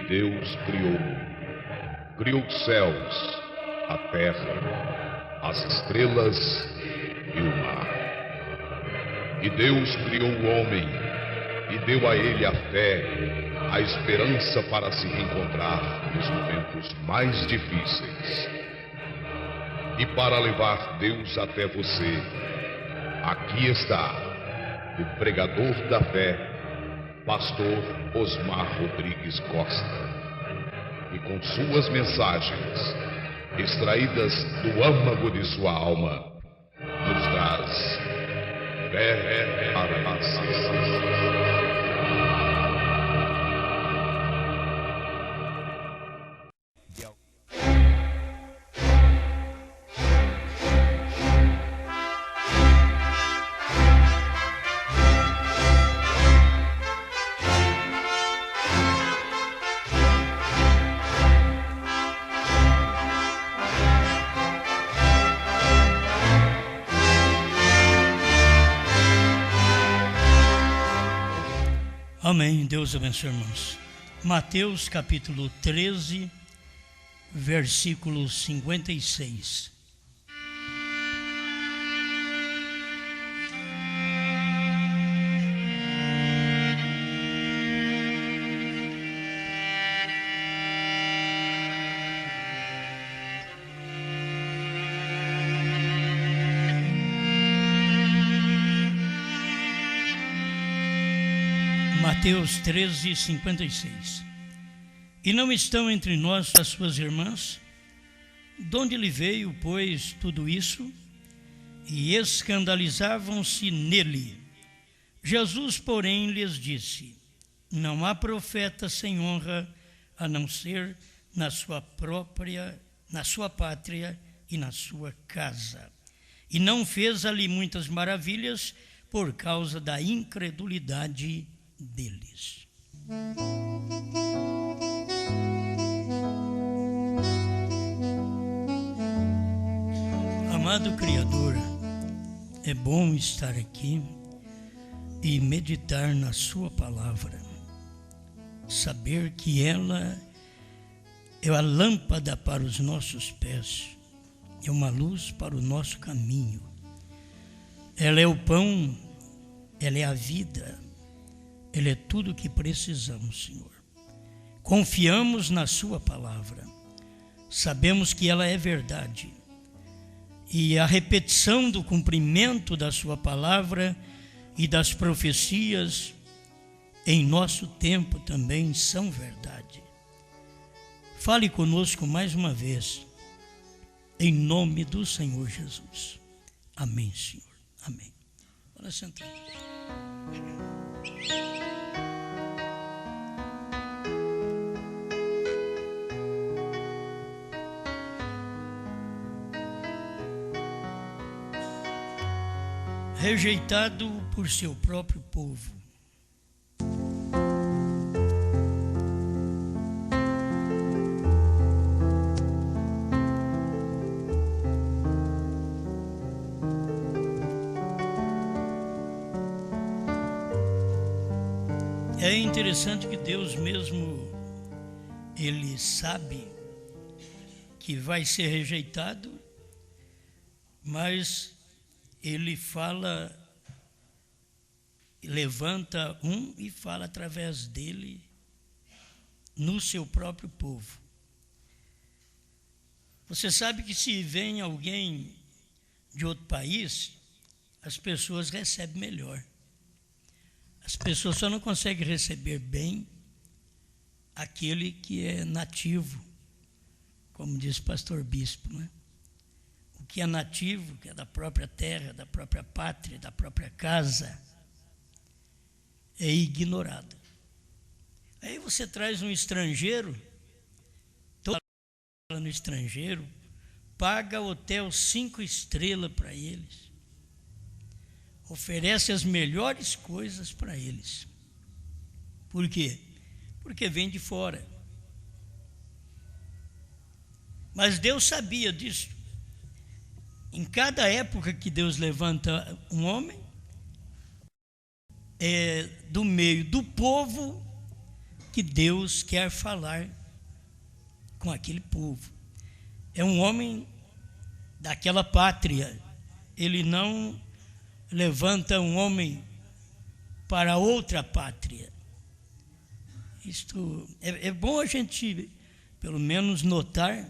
Deus criou os céus, a terra, as estrelas e o mar. E Deus criou o homem e deu a ele a fé, a esperança para se reencontrar nos momentos mais difíceis. E para levar Deus até você, aqui está o pregador da fé, Pastor Osmar Rodrigues Costa. E com suas mensagens, extraídas do âmago de sua alma, nos traz fé para nascer. Amém. Deus abençoe, irmãos. Mateus capítulo 13, versículo 56. Mateus 13, 56. E não estão entre nós as suas irmãs? De onde lhe veio, pois, tudo isso? E escandalizavam-se nele. Jesus, porém, lhes disse: não há profeta sem honra, a não ser na sua pátria e na sua casa. E não fez ali muitas maravilhas por causa da incredulidade deles. Amado Criador, é bom estar aqui e meditar na sua palavra, saber que ela é a lâmpada para os nossos pés, é uma luz para o nosso caminho, ela é o pão, ela é a vida, ela é tudo o que precisamos, Senhor. Confiamos na sua palavra, sabemos que ela é verdade, e a repetição do cumprimento da sua palavra e das profecias em nosso tempo também são verdade. Fale conosco mais uma vez, em nome do Senhor Jesus. Amém, Senhor. Amém. Bora sentar. Rejeitado por seu próprio povo. É interessante que Deus mesmo, Ele sabe que vai ser rejeitado, mas Ele fala, levanta um e fala através dele no seu próprio povo. Você sabe que se vem alguém de outro país, as pessoas recebem melhor. As pessoas só não conseguem receber bem aquele que é nativo, como diz o pastor Bispo, né? O que é nativo, que é da própria terra, da própria pátria, da própria casa, é ignorado. Aí você traz um estrangeiro, todo no estrangeiro, paga hotel 5 estrelas para eles, oferece as melhores coisas para eles. Por quê? Porque vem de fora. Mas Deus sabia disso. Em cada época que Deus levanta um homem, do meio do povo que Deus quer falar com aquele povo. É um homem daquela pátria. Ele não levanta um homem para outra pátria. Isto é bom a gente, pelo menos, notar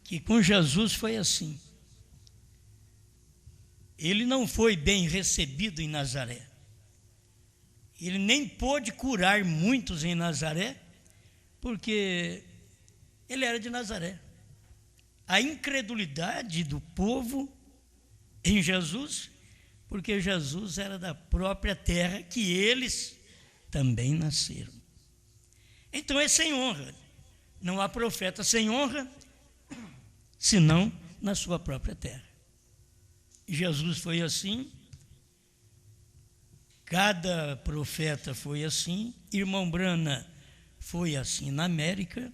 que com Jesus foi assim. Ele não foi bem recebido em Nazaré. Ele nem pôde curar muitos em Nazaré, porque ele era de Nazaré. A incredulidade do povo em Jesus, porque Jesus era da própria terra que eles também nasceram. Então é sem honra. Não há profeta sem honra, senão na sua própria terra. Jesus foi assim, cada profeta foi assim, irmão Brana foi assim na América,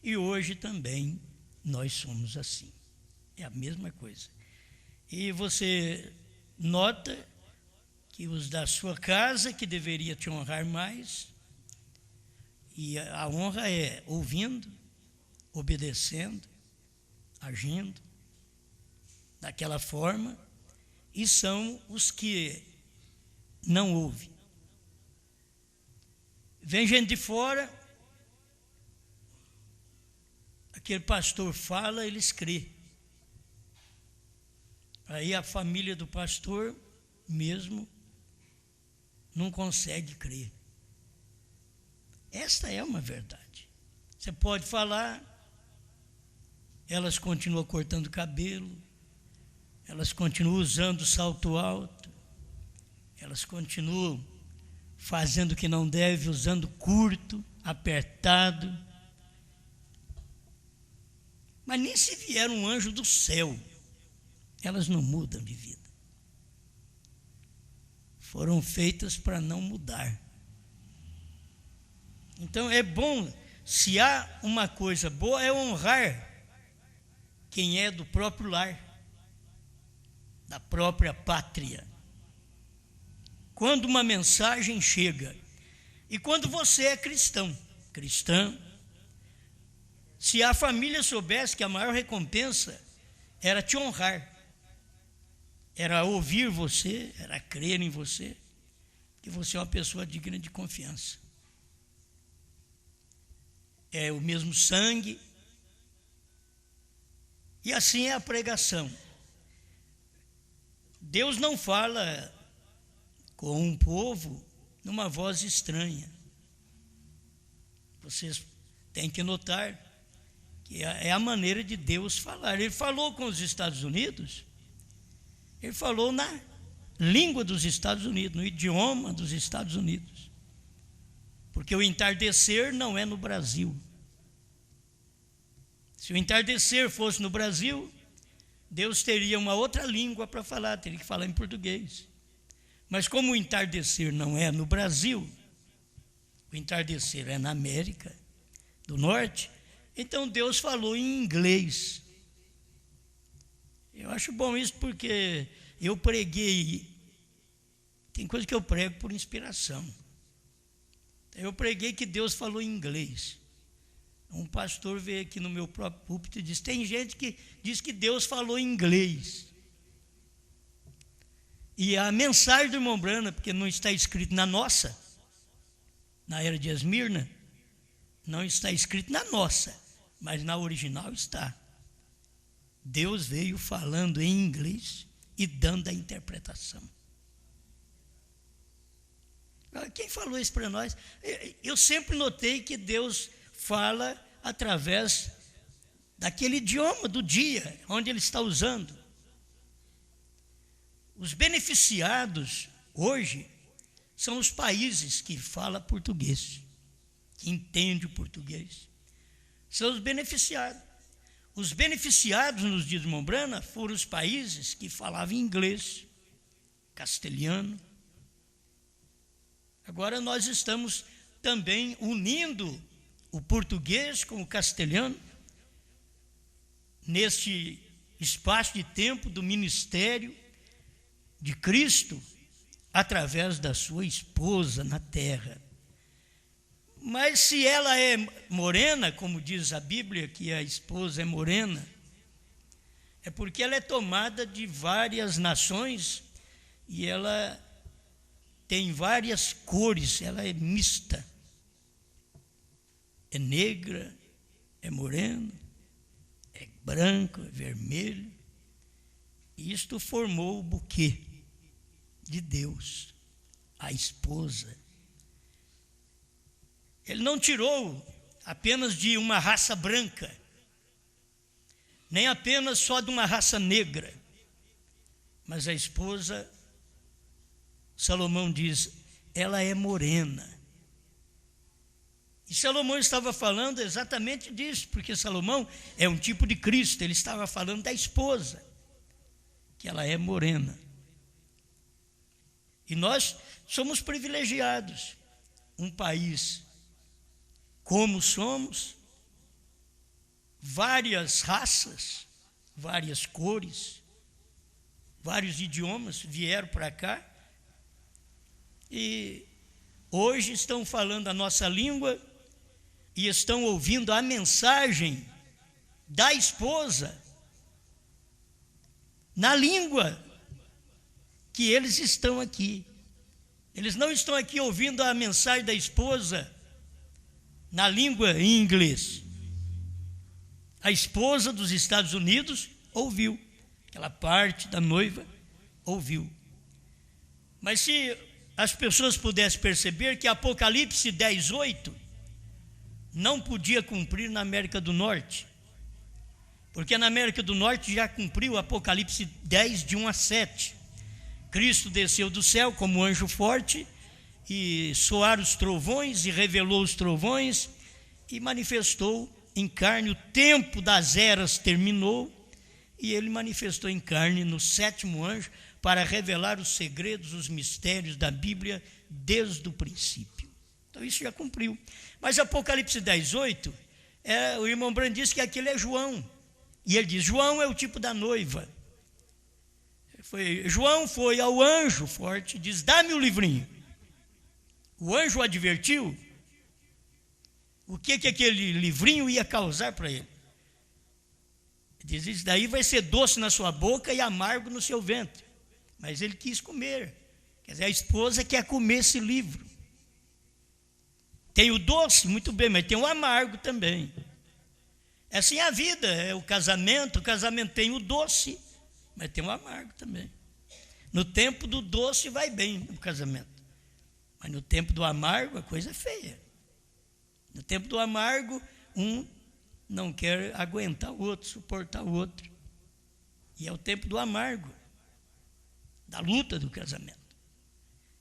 e hoje também nós somos assim. É a mesma coisa. E você nota que os da sua casa, que deveria te honrar mais, e a honra é ouvindo, obedecendo, agindo daquela forma, e são os que não ouvem. Vem gente de fora, aquele pastor fala, eles crêem. Aí a família do pastor mesmo não consegue crer. Esta é uma verdade. Você pode falar, elas continuam cortando cabelo, elas continuam usando salto alto, elas continuam fazendo o que não deve, usando curto, apertado. Mas nem se vier um anjo do céu, elas não mudam de vida. Foram feitas para não mudar. Então é bom, se há uma coisa boa, é honrar quem é do próprio lar, da própria pátria. Quando uma mensagem chega, e quando você é cristã, se a família soubesse que a maior recompensa era te honrar, era ouvir você, era crer em você, que você é uma pessoa digna de confiança. É o mesmo sangue, e assim é a pregação. Deus não fala com um povo numa voz estranha. Vocês têm que notar que é a maneira de Deus falar. Ele falou com os Estados Unidos, ele falou na língua dos Estados Unidos, no idioma dos Estados Unidos. Porque o entardecer não é no Brasil. Se o entardecer fosse no Brasil, Deus teria uma outra língua para falar, teria que falar em português. Mas como o entardecer não é no Brasil, o entardecer é na América do Norte, então Deus falou em inglês. Eu acho bom isso porque eu preguei, tem coisa que eu prego por inspiração. Eu preguei que Deus falou em inglês. Um pastor veio aqui no meu próprio púlpito e disse, tem gente que diz que Deus falou em inglês. E a mensagem do irmão Brana, porque não está escrito na nossa, na era de Esmirna, não está escrito na nossa, mas na original está. Deus veio falando em inglês e dando a interpretação. Quem falou isso para nós? Eu sempre notei que Deus fala através daquele idioma do dia, onde Ele está usando. Os beneficiados hoje são os países que falam português, que entendem o português. São os beneficiados. Os beneficiados nos dias de irmão Brana foram os países que falavam inglês, castelhano. Agora nós estamos também unindo o português com o castelhano neste espaço de tempo do ministério de Cristo através da sua esposa na terra. Mas se ela é morena, como diz a Bíblia, que a esposa é morena, é porque ela é tomada de várias nações e ela tem várias cores, ela é mista. É negra, é morena, é branco, é vermelho. E isto formou o buquê de Deus, a esposa. Ele não tirou apenas de uma raça branca, nem apenas só de uma raça negra, mas a esposa, Salomão diz, ela é morena. E Salomão estava falando exatamente disso, porque Salomão é um tipo de Cristo, ele estava falando da esposa, que ela é morena. E nós somos privilegiados, um país como somos, várias raças, várias cores, vários idiomas vieram para cá e hoje estão falando a nossa língua e estão ouvindo a mensagem da esposa na língua que eles estão aqui. Eles não estão aqui ouvindo a mensagem da esposa na língua em inglês. A esposa dos Estados Unidos ouviu, aquela parte da noiva ouviu. Mas se as pessoas pudessem perceber que Apocalipse 10:8 não podia cumprir na América do Norte, porque na América do Norte já cumpriu Apocalipse 10, de 1 a 7. Cristo desceu do céu como anjo forte, e soaram os trovões, e revelou os trovões, e manifestou em carne. O tempo das eras terminou, e ele manifestou em carne no 7º anjo, para revelar os segredos, os mistérios da Bíblia desde o princípio. Então isso já cumpriu. Mas Apocalipse 10:8, o irmão Brandt diz que aquele é João, e ele diz, João é o tipo da noiva. João foi ao anjo forte e diz, dá-me o livrinho. O anjo o advertiu o que aquele livrinho ia causar para ele. Ele diz, isso daí vai ser doce na sua boca e amargo no seu ventre. Mas ele quis comer. Quer dizer, a esposa quer comer esse livro. Tem o doce, muito bem, mas tem o amargo também. É assim a vida, é o casamento tem o doce, mas tem o amargo também. No tempo do doce vai bem o casamento. Mas no tempo do amargo, a coisa é feia. No tempo do amargo, um não quer aguentar o outro, suportar o outro. E é o tempo do amargo, da luta do casamento.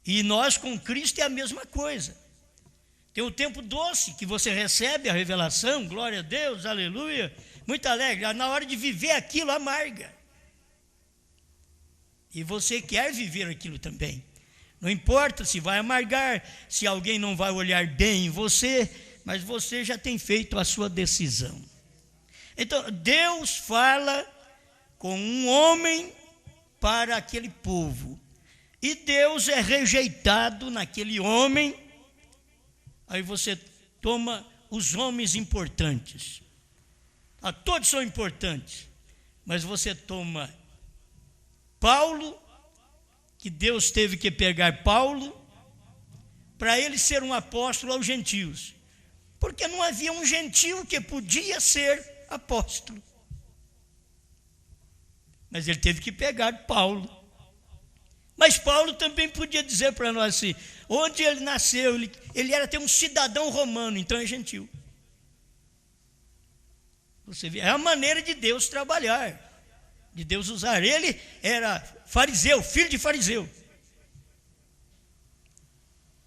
E nós com Cristo é a mesma coisa. Tem o tempo doce, que você recebe a revelação, glória a Deus, aleluia, muito alegre. Na hora de viver aquilo, amarga. E você quer viver aquilo também. Não importa se vai amargar, se alguém não vai olhar bem em você, mas você já tem feito a sua decisão. Então, Deus fala com um homem para aquele povo. E Deus é rejeitado naquele homem. Aí você toma os homens importantes. Todos são importantes. Mas você toma Paulo, que Deus teve que pegar Paulo para ele ser um apóstolo aos gentios, porque não havia um gentio que podia ser apóstolo. Mas ele teve que pegar Paulo. Mas Paulo também podia dizer para nós assim, onde ele nasceu, ele era até um cidadão romano, então é gentil. Você vê, é a maneira de Deus trabalhar, de Deus usar. Ele era fariseu, filho de fariseu.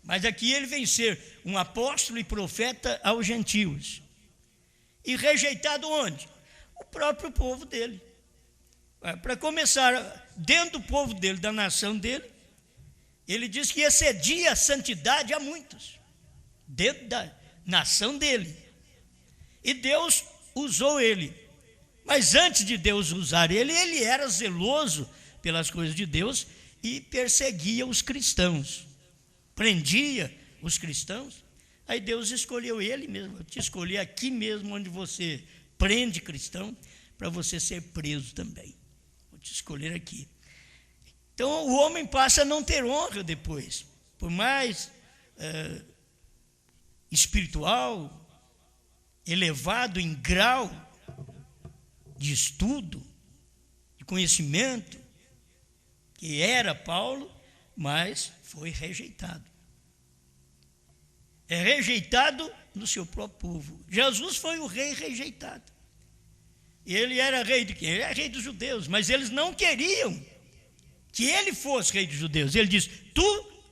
Mas aqui ele vem ser um apóstolo e profeta aos gentios. E rejeitado onde? O próprio povo dele. Para começar, dentro do povo dele, da nação dele, ele diz que excedia a santidade a muitos, dentro da nação dele. E Deus usou ele. Mas antes de Deus usar ele, ele era zeloso pelas coisas de Deus e perseguia os cristãos. Prendia os cristãos, Aí Deus escolheu ele mesmo. Eu te escolhi aqui mesmo onde você prende cristão, para você ser preso também. Vou te escolher aqui. Então o homem passa a não ter honra depois. Por mais espiritual, elevado em grau de estudo, de conhecimento, que era Paulo, mas foi rejeitado. É rejeitado no seu próprio povo. Jesus foi o rei rejeitado. E ele era rei de quem? Ele era rei dos judeus, mas eles não queriam que ele fosse rei dos judeus. Ele diz,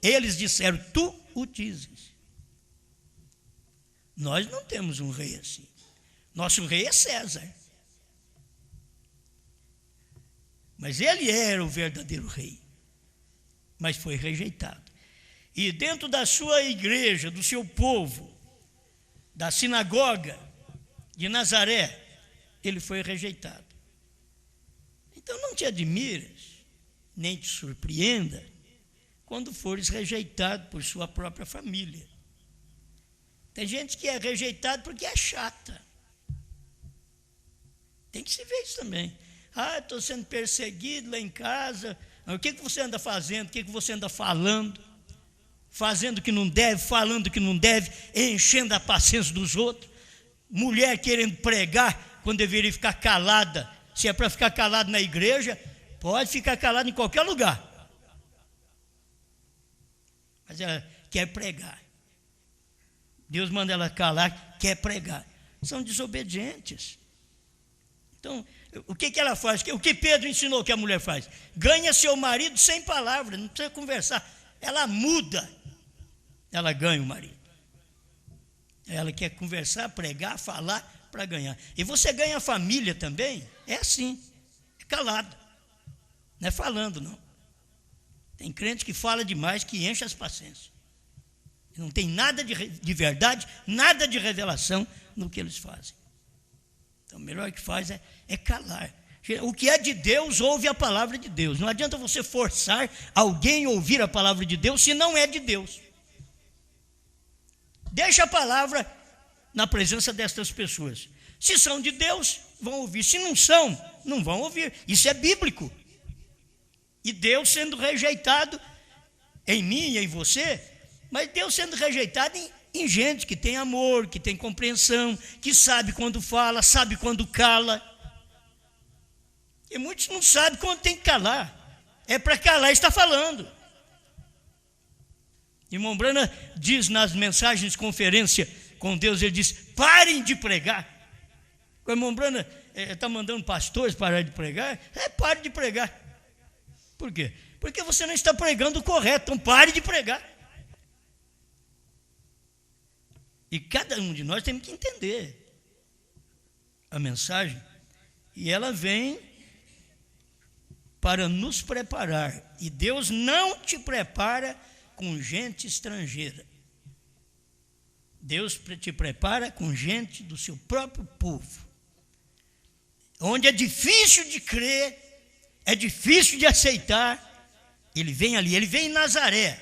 eles disseram, tu o dizes. Nós não temos um rei assim. Nosso rei é César. Mas ele era o verdadeiro rei, mas foi rejeitado. E dentro da sua igreja, do seu povo, da sinagoga de Nazaré, ele foi rejeitado. Então não te admires, nem te surpreenda, quando fores rejeitado por sua própria família. Tem gente que é rejeitado porque é chata. Tem que se ver isso também. Estou sendo perseguido lá em casa. O que você anda fazendo? O que você anda falando? Fazendo o que não deve, falando o que não deve, enchendo a paciência dos outros. Mulher querendo pregar quando deveria ficar calada. Se é para ficar calado na igreja, pode ficar calado em qualquer lugar. Mas ela quer pregar. Deus manda ela calar, quer pregar. São desobedientes. Então, o que ela faz? O que Pedro ensinou que a mulher faz? Ganha seu marido sem palavras, não precisa conversar. Ela muda, ela ganha o marido. Ela quer conversar, pregar, falar para ganhar. E você ganha a família também? É assim, é calado. Não é falando, não. Tem crente que fala demais, que enche as paciências. Não tem nada de verdade, nada de revelação no que eles fazem. Então, o melhor que faz é calar. O que é de Deus, ouve a palavra de Deus. Não adianta você forçar alguém a ouvir a palavra de Deus se não é de Deus. Deixa a palavra na presença destas pessoas. Se são de Deus, vão ouvir. Se não são, não vão ouvir. Isso é bíblico. E Deus sendo rejeitado em mim e em você, mas Deus sendo rejeitado em gente que tem amor, que tem compreensão, que sabe quando fala, sabe quando cala. E muitos não sabem quando tem que calar. É para calar e está falando. Irmão Brana diz nas mensagens de conferência com Deus, ele diz, parem de pregar. O irmão Brana está mandando pastores parar de pregar. Pare de pregar. Por quê? Porque você não está pregando o correto, então pare de pregar. E cada um de nós temos que entender a mensagem. E ela vem para nos preparar. E Deus não te prepara com gente estrangeira. Deus te prepara com gente do seu próprio povo. Onde é difícil de crer, é difícil de aceitar. Ele vem ali, ele vem em Nazaré.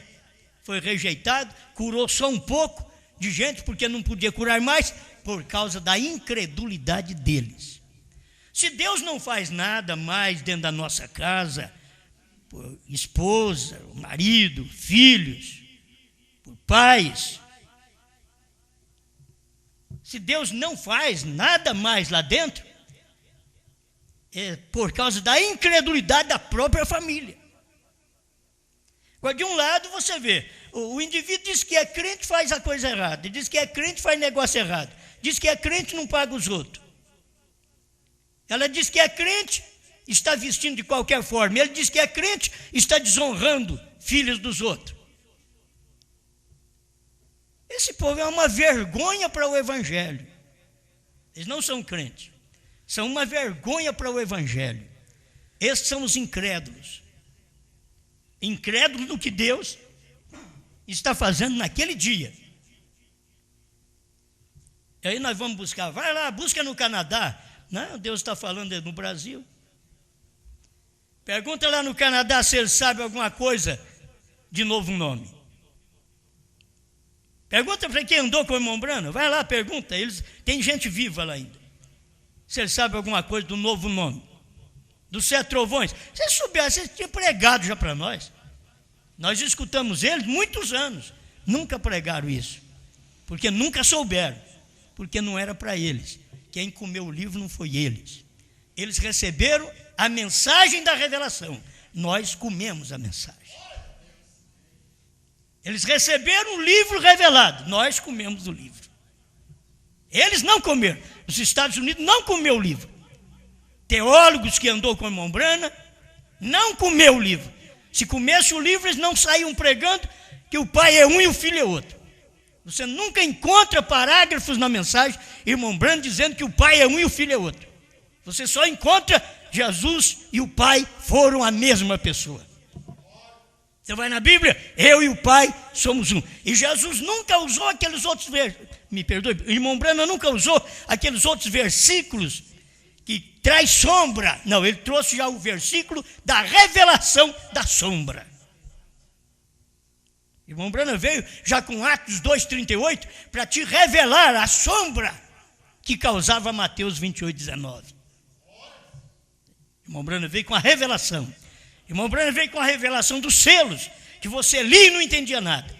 Foi rejeitado, curou só um pouco de gente, porque não podia curar mais, por causa da incredulidade deles. Se Deus não faz nada mais dentro da nossa casa, por esposa, marido, filhos, por pais, se Deus não faz nada mais lá dentro, é por causa da incredulidade da própria família. Agora, de um lado você vê, o indivíduo diz que é crente, faz a coisa errada, diz que é crente, faz negócio errado, diz que é crente, não paga os outros. Ela diz que é crente, está vestindo de qualquer forma. Ele diz que é crente, está desonrando filhos dos outros. Esse povo é uma vergonha para o evangelho. Eles não são crentes, são uma vergonha para o evangelho. Esses são os incrédulos. Incrédulos do que Deus está fazendo naquele dia. E aí nós vamos buscar, vai lá, busca no Canadá. Não, Deus está falando no Brasil. Pergunta lá no Canadá se ele sabe alguma coisa de Novo Nome. Pergunta para quem andou com o irmão Branham, vai lá, pergunta, tem gente viva lá ainda. Se ele sabe alguma coisa do novo nome, dos 7 trovões. Se ele soubesse, ele tinha pregado já para nós. Nós escutamos eles muitos anos, nunca pregaram isso, porque nunca souberam, porque não era para eles. Quem comeu o livro não foi eles. Eles receberam a mensagem da revelação, nós comemos a mensagem. Eles receberam o livro revelado, nós comemos o livro. Eles não comeram. Os Estados Unidos não comeu o livro. Teólogos que andou com o irmão Branham não comeu o livro. Se comesse o livro, eles não saíam pregando que o pai é um e o filho é outro. Você nunca encontra parágrafos na mensagem, irmão Branham, dizendo que o pai é um e o filho é outro. Você só encontra Jesus e o pai foram a mesma pessoa. Você vai na Bíblia, eu e o pai somos um. E Jesus nunca usou aqueles outros versículos. Me perdoe, o irmão Branham nunca usou aqueles outros versículos que traz sombra. Não, ele trouxe já o versículo da revelação da sombra. O irmão Branham veio já com Atos 2,38 para te revelar a sombra que causava Mateus 28,19. O irmão Branham veio com a revelação. O irmão Branham veio com a revelação dos selos, que você lia e não entendia nada.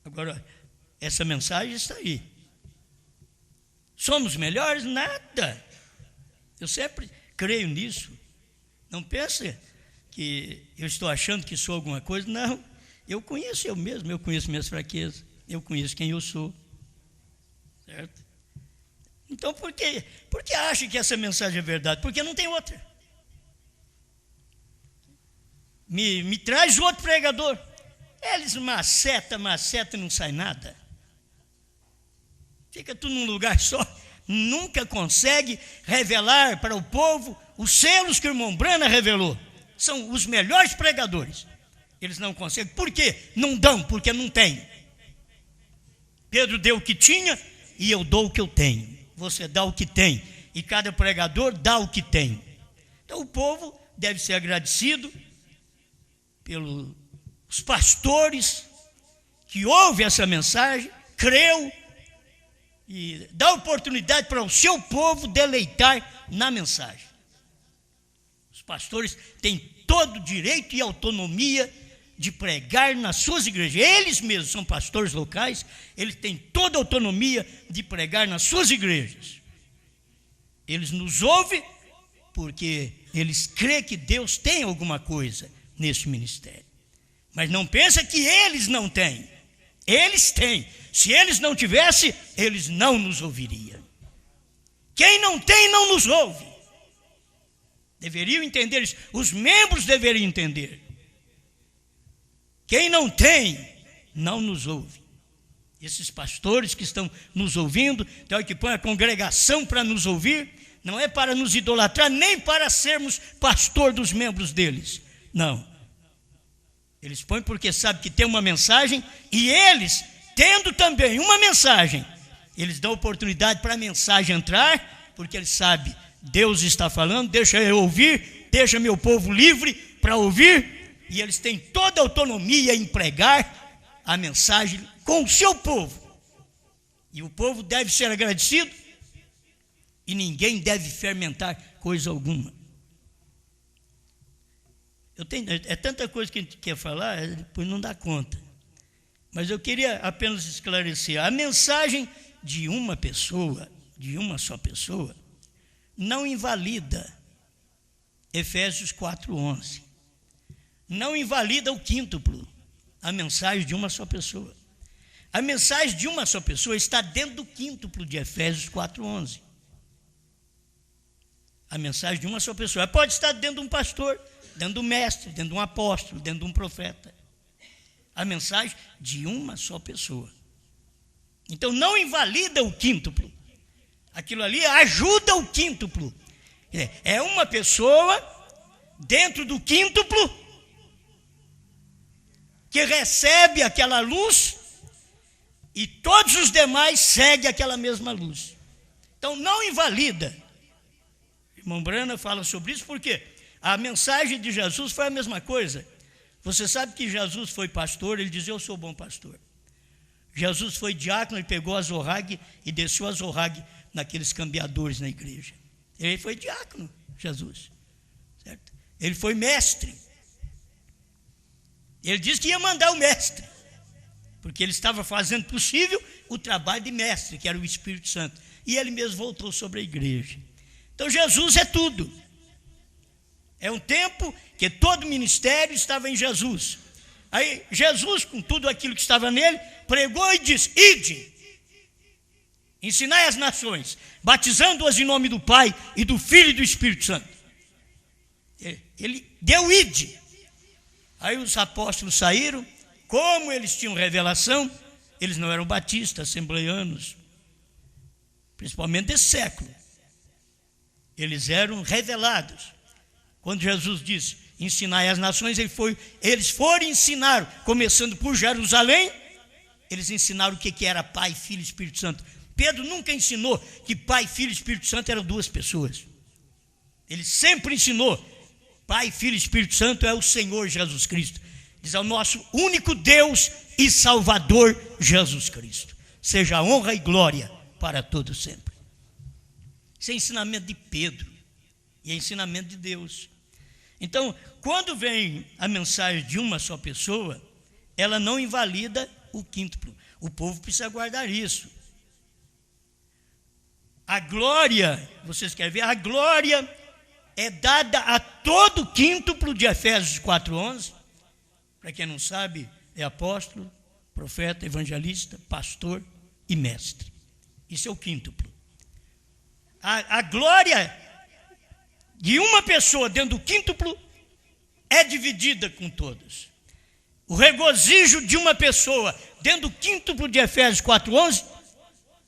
Agora, essa mensagem está aí. Somos melhores? Nada. Eu sempre creio nisso. Não pense que eu estou achando que sou alguma coisa. Não. Eu conheço eu mesmo, eu conheço minhas fraquezas, eu conheço quem eu sou. Certo? Então, por que acha que essa mensagem é verdade? Porque não tem outra. Me traz outro pregador. Eles maceta e não sai nada. Fica tudo num lugar só. Nunca consegue revelar para o povo os selos que o irmão Branham revelou. São os melhores pregadores. Eles não conseguem. Por quê? Não dão, porque não tem. Pedro deu o que tinha e eu dou o que eu tenho. Você dá o que tem. E cada pregador dá o que tem. Então o povo deve ser agradecido pelos pastores que ouvem essa mensagem, creu e dá oportunidade para o seu povo deleitar na mensagem. Os pastores têm todo o direito e autonomia de pregar nas suas igrejas. Eles mesmos são pastores locais, eles têm toda a autonomia de pregar nas suas igrejas. Eles nos ouvem porque eles creem que Deus tem alguma coisa nesse ministério. Mas não pensa que eles não têm. Eles têm. Se eles não tivessem, eles não nos ouviriam. Quem não tem, não nos ouve. Deveriam entender isso. Os membros deveriam entender. Quem não tem, não nos ouve. Esses pastores que estão nos ouvindo, então que põe a congregação para nos ouvir, não é para nos idolatrar, nem para sermos pastor dos membros deles. Não. Eles põem porque sabem que tem uma mensagem e eles, tendo também uma mensagem, eles dão oportunidade para a mensagem entrar, porque eles sabem, Deus está falando, deixa eu ouvir, deixa meu povo livre para ouvir, e eles têm toda a autonomia em pregar a mensagem com o seu povo. E o povo deve ser agradecido e ninguém deve fermentar coisa alguma. É tanta coisa que a gente quer falar, depois não dá conta. Mas eu queria apenas esclarecer. A mensagem de uma pessoa, de uma só pessoa, não invalida Efésios 4:11. Não invalida o quíntuplo, a mensagem de uma só pessoa. A mensagem de uma só pessoa está dentro do quíntuplo de Efésios 4:11. A mensagem de uma só pessoa. Ela pode estar dentro de um pastor, dentro de um mestre, dentro de um apóstolo, dentro de um profeta. A mensagem de uma só pessoa. Então não invalida o quíntuplo. Aquilo ali ajuda o quíntuplo. É uma pessoa dentro do quíntuplo que recebe aquela luz e todos os demais seguem aquela mesma luz. Então não invalida. O irmão Branham fala sobre isso porque a mensagem de Jesus foi a mesma coisa. Você sabe que Jesus foi pastor, ele dizia, eu sou bom pastor. Jesus foi diácono, ele pegou a zorrague e desceu a zorrague naqueles cambiadores na igreja. Ele foi diácono, Jesus. Certo? Ele foi mestre. Ele disse que ia mandar o mestre, porque ele estava fazendo possível o trabalho de mestre, que era o Espírito Santo. E ele mesmo voltou sobre a igreja. Então Jesus é tudo. É um tempo que todo ministério estava em Jesus. Aí Jesus, com tudo aquilo que estava nele, pregou e disse: ide, ensinai as nações, batizando-as em nome do Pai e do Filho e do Espírito Santo. Ele deu ide. Aí os apóstolos saíram, como eles tinham revelação, eles não eram batistas, assembleianos, principalmente desse século. Eles eram revelados. Quando Jesus disse, ensinai as nações, eles foram ensinar, começando por Jerusalém, eles ensinaram o que era Pai, Filho e Espírito Santo. Pedro nunca ensinou que Pai, Filho e Espírito Santo eram duas pessoas. Ele sempre ensinou, Pai, Filho e Espírito Santo é o Senhor Jesus Cristo. Diz ao nosso único Deus e Salvador Jesus Cristo. Seja a honra e glória para todos sempre. Isso é ensinamento de Pedro e é ensinamento de Deus. Então, quando vem a mensagem de uma só pessoa, ela não invalida o quíntuplo. O povo precisa guardar isso. A glória, vocês querem ver? A glória é dada a todo o quíntuplo de Efésios 4:11. Para quem não sabe, é apóstolo, profeta, evangelista, pastor e mestre. Isso é o quíntuplo. A glória de uma pessoa dentro do quíntuplo é dividida com todos. O regozijo de uma pessoa dentro do quíntuplo de Efésios 4:11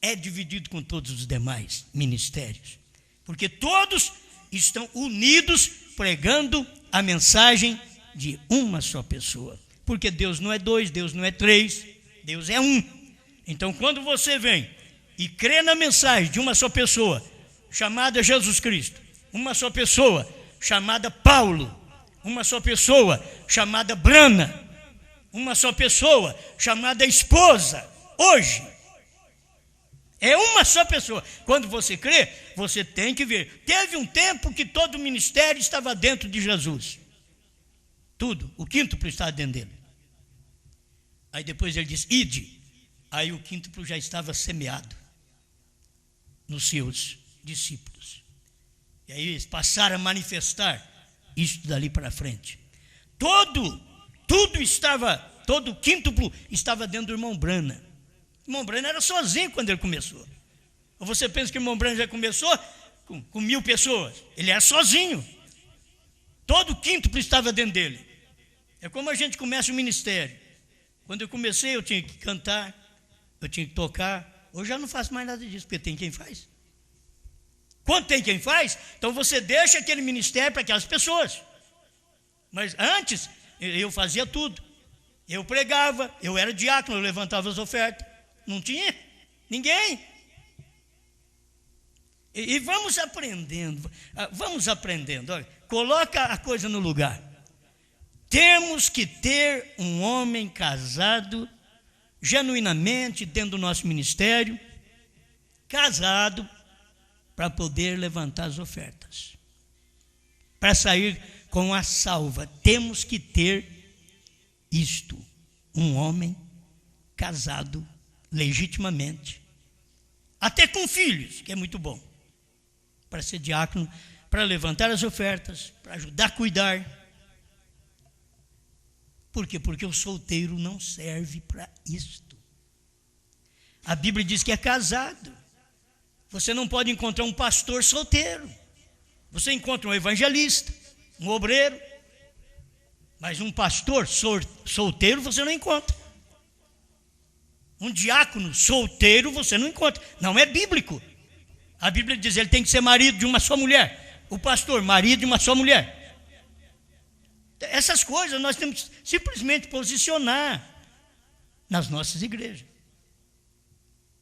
é dividido com todos os demais ministérios. Porque todos estão unidos pregando a mensagem de uma só pessoa. Porque Deus não é dois, Deus não é três, Deus é um. Então, quando você vem e crê na mensagem de uma só pessoa, chamada Jesus Cristo, uma só pessoa chamada Paulo, uma só pessoa chamada Brana, uma só pessoa chamada esposa, hoje, é uma só pessoa. Quando você crê, você tem que ver. Teve um tempo que todo o ministério estava dentro de Jesus. Tudo, o quíntuplo estava dentro dele. Aí depois ele diz, ide. Aí o quíntuplo já estava semeado nos seus discípulos. E aí eles passaram a manifestar isso dali para frente. Todo o quíntuplo estava dentro do irmão Brana. O irmão Brana era sozinho quando ele começou. Ou você pensa que o irmão Brana já começou com 1000 pessoas? Ele era sozinho. Todo o quíntuplo estava dentro dele. É como a gente começa o ministério. Quando eu comecei, eu tinha que cantar, eu tinha que tocar. Hoje já não faço mais nada disso, porque tem quem faz. Quando tem quem faz, então você deixa aquele ministério para aquelas pessoas. Mas antes, eu fazia tudo. Eu pregava, eu era diácono, eu levantava as ofertas. Não tinha ninguém. E vamos aprendendo. Olha, coloca a coisa no lugar. Temos que ter um homem casado, genuinamente, dentro do nosso ministério, casado, para poder levantar as ofertas. Para sair com a salva, temos que ter isto. Um homem casado, legitimamente, até com filhos, que é muito bom, para ser diácono, para levantar as ofertas, para ajudar a cuidar. Por quê? Porque o solteiro não serve para isto. A Bíblia diz que é casado. Você não pode encontrar um pastor solteiro. Você encontra um evangelista, um obreiro, mas um pastor solteiro você não encontra. Um diácono solteiro você não encontra. Não é bíblico. A Bíblia diz que ele tem que ser marido de uma só mulher. O pastor, marido de uma só mulher. Essas coisas nós temos que simplesmente posicionar nas nossas igrejas.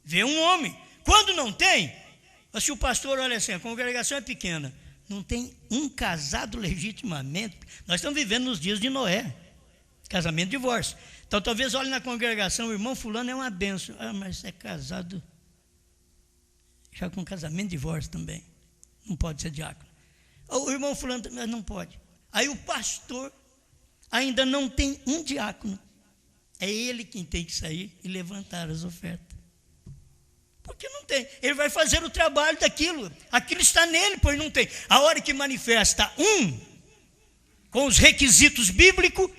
Ver um homem. Quando não tem, se o pastor olha assim, a congregação é pequena, não tem um casado legitimamente. Nós estamos vivendo nos dias de Noé. Casamento, divórcio. Então, talvez olhe na congregação, o irmão fulano é uma bênção. Ah, mas é casado já com casamento, divórcio também. Não pode ser diácono. O irmão fulano também não pode. Aí o pastor ainda não tem um diácono. É ele quem tem que sair e levantar as ofertas. Porque não tem. Ele vai fazer o trabalho daquilo. Aquilo está nele, pois não tem. A hora que manifesta com os requisitos bíblicos,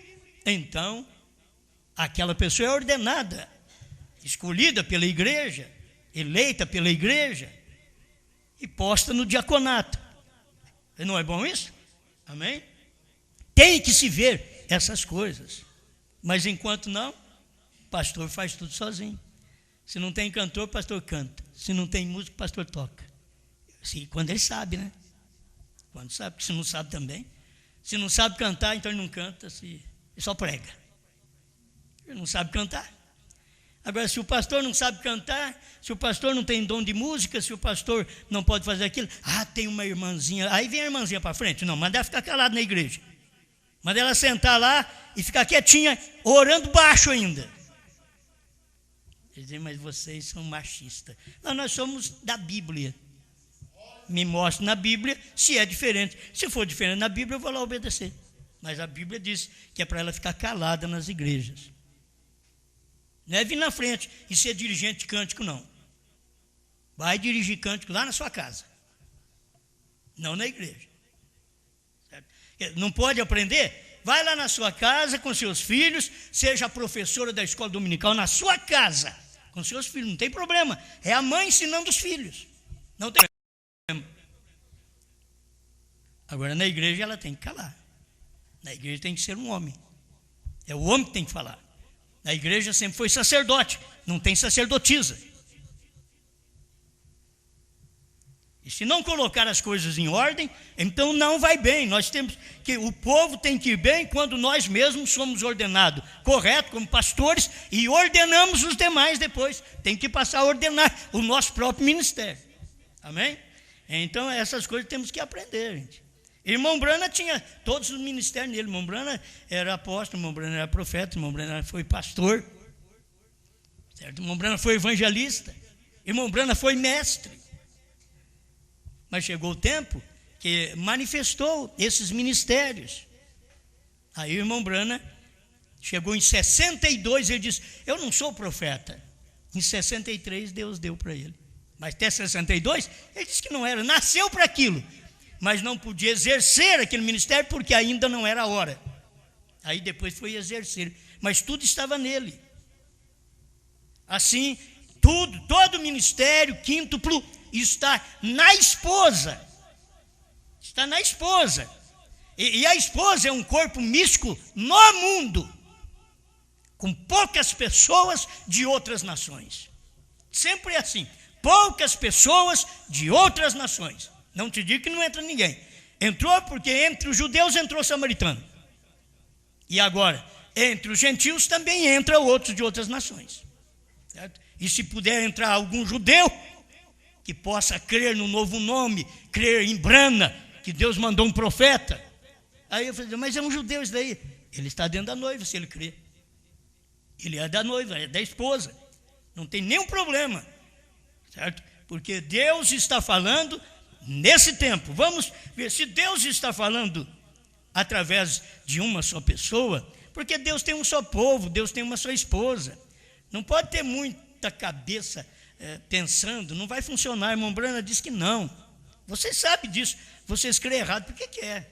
então, aquela pessoa é ordenada, escolhida pela igreja, eleita pela igreja e posta no diaconato. Não é bom isso? Amém? Tem que se ver essas coisas. Mas enquanto não, o pastor faz tudo sozinho. Se não tem cantor, o pastor canta. Se não tem músico, o pastor toca. Quando ele sabe, né? Quando sabe, porque se não sabe também. Se não sabe cantar, então ele não canta, ele só prega. Ele não sabe cantar. Agora, se o pastor não sabe cantar, se o pastor não tem dom de música, se o pastor não pode fazer aquilo, tem uma irmãzinha, aí vem a irmãzinha para frente. Não, manda ela ficar calada na igreja. Manda ela sentar lá e ficar quietinha, orando baixo ainda. Eles dizem, mas vocês são machistas. Não, nós somos da Bíblia. Me mostra na Bíblia se é diferente. Se for diferente na Bíblia, eu vou lá obedecer. Mas a Bíblia diz que é para ela ficar calada nas igrejas. Não é vir na frente e ser dirigente de cântico, não. Vai dirigir cântico lá na sua casa. Não na igreja. Certo? Não pode aprender? Vai lá na sua casa com seus filhos, seja a professora da escola dominical na sua casa, com seus filhos, não tem problema. É a mãe ensinando os filhos. Não tem problema. Agora, na igreja ela tem que calar. Na igreja tem que ser um homem. É o homem que tem que falar. Na igreja sempre foi sacerdote, não tem sacerdotisa. E se não colocar as coisas em ordem, então não vai bem. O povo tem que ir bem quando nós mesmos somos ordenados, correto, como pastores, e ordenamos os demais depois. Tem que passar a ordenar o nosso próprio ministério. Amém? Então essas coisas temos que aprender, gente. Irmão Brana tinha todos os ministérios nele. Irmão Brana era apóstolo, irmão Brana era profeta, irmão Brana foi pastor, certo? Irmão Brana foi evangelista, irmão Brana foi mestre. Mas chegou o tempo que manifestou esses ministérios. Aí o irmão Brana chegou em 62, ele disse, eu não sou profeta. Em 63 Deus deu para ele. Mas até 62 ele disse que não era, nasceu para aquilo. Mas não podia exercer aquele ministério porque ainda não era a hora. Aí depois foi exercer. Mas tudo estava nele. Assim, todo o ministério quíntuplo está na esposa. Está na esposa. E a esposa é um corpo místico no mundo, com poucas pessoas de outras nações. Sempre é assim. Poucas pessoas de outras nações. Não te digo que não entra ninguém. Entrou porque entre os judeus entrou samaritano. E agora, entre os gentios também entra outros de outras nações. Certo? E se puder entrar algum judeu que possa crer no novo nome, crer em Brana, que Deus mandou um profeta. Aí eu falei, mas é um judeu isso daí. Ele está dentro da noiva, se ele crer. Ele é da noiva, é da esposa. Não tem nenhum problema. Certo? Porque Deus está falando nesse tempo. Vamos ver se Deus está falando através de uma só pessoa, porque Deus tem um só povo, Deus tem uma só esposa. Não pode ter muita cabeça pensando, não vai funcionar. Irmão Brana diz que não. Vocês sabem disso. Vocês creem errado, por que é?